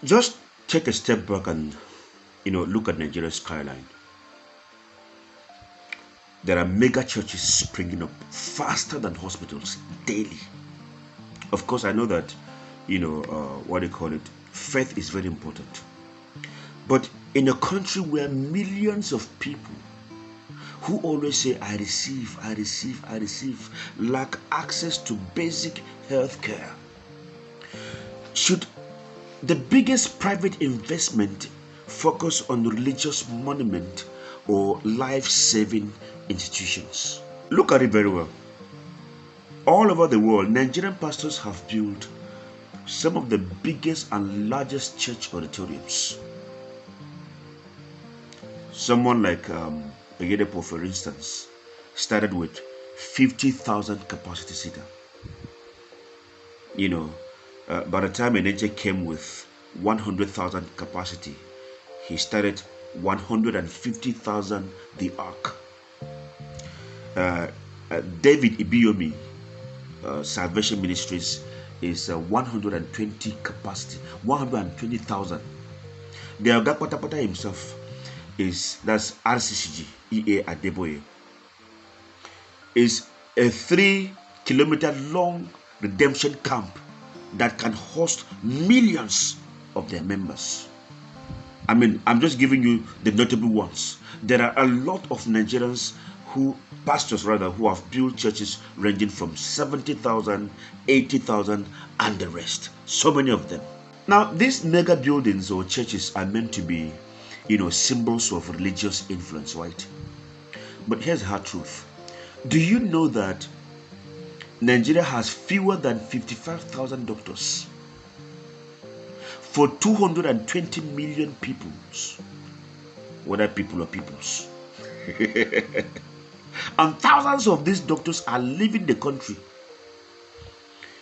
Just take a step back and look at Nigeria's skyline. There are mega churches springing up faster than hospitals daily. Of course, I know that what they call it, faith is very important. But in a country where millions of people who always say, I receive, I receive, I receive, lack access to basic health care, should the biggest private investment focus on religious monument or life-saving institutions? Look at it very well. All over the world, Nigerian pastors have built some of the biggest and largest church auditoriums. Someone like Oyedepo, for instance, started with 50,000 capacity seater. By the time Enenche came with 100,000 capacity, he started 150,000 the ark. David Ibiyomi, Salvation Ministries, is 120 capacity, 120,000. The Oga Patapata himself that's RCCG, EA Adeboye, is a 3-kilometer long redemption camp that can host millions of their members. I mean, I'm just giving you the notable ones. There are a lot of Nigerians pastors who have built churches ranging from 70,000, 80,000, and the rest. So many of them. Now, these mega buildings or churches are meant to be, symbols of religious influence, right? But here's the hard truth. Do you know that Nigeria has fewer than 55,000 doctors for 220 million peoples, whether people or peoples? And thousands of these doctors are leaving the country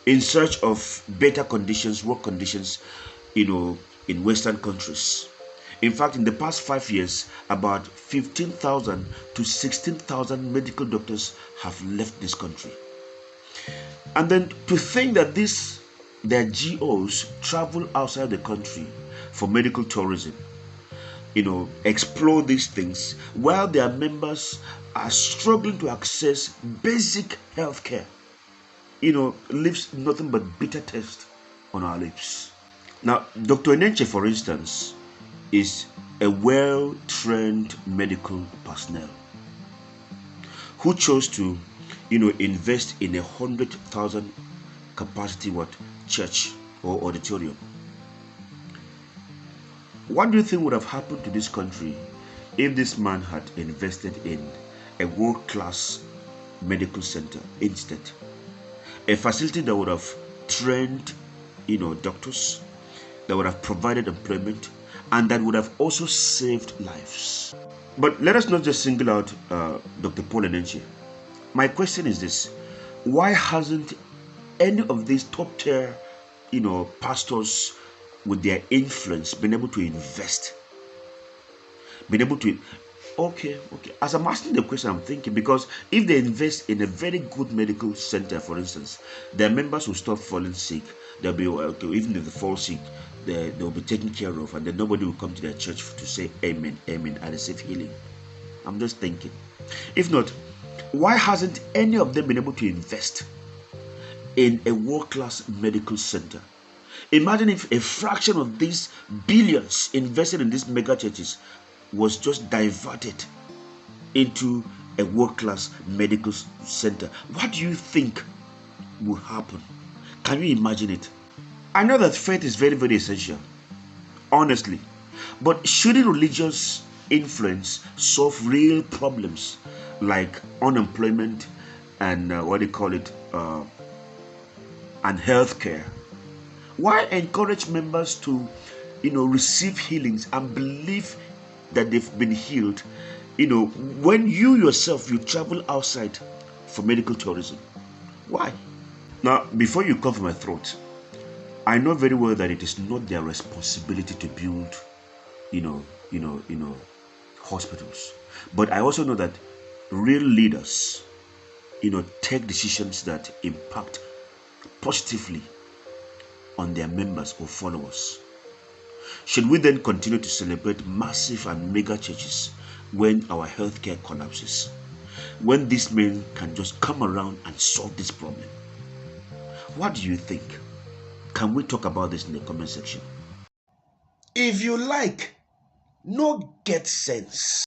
in search of better conditions, work conditions, in Western countries. In fact, in the past 5 years, about 15,000 to 16,000 medical doctors have left this country. And then to think that their GOs travel outside the country for medical tourism, explore these things while their members are struggling to access basic health care, leaves nothing but bitter taste on our lips. Now, Dr. Enenche, for instance, is a well-trained medical personnel who chose to, invest in 100,000 capacity church or auditorium. What do you think would have happened to this country if this man had invested in a world-class medical center instead? A facility that would have trained, doctors, that would have provided employment, and that would have also saved lives. But let us not just single out Dr. Paul Enenche. My question is this: why hasn't any of these top-tier, pastors with their influence been able to invest? Okay. As I'm asking the question, I'm thinking, because if they invest in a very good medical center, for instance, their members will stop falling sick. They'll be okay. Even if they fall sick, they'll be taken care of, and then nobody will come to their church to say amen, amen, and receive healing. I'm just thinking. If not, why hasn't any of them been able to invest in a world-class medical center? Imagine if a fraction of these billions invested in these mega churches was just diverted into a world-class medical center. What do you think will happen? Can you imagine it? I know that faith is very, very essential, honestly. But shouldn't religious influence solve real problems like unemployment and and healthcare? Why encourage members to, receive healings and believe that they've been healed, when you travel outside for medical tourism? Why? Now, before you cover my throat, I know very well that it is not their responsibility to build, hospitals. But I also know that real leaders, take decisions that impact positively on their members or followers. Should we then continue to celebrate massive and mega churches when our healthcare collapses? When these men can just come around and solve this problem? What do you think? Can we talk about this in the comment section? If you like, no get sense.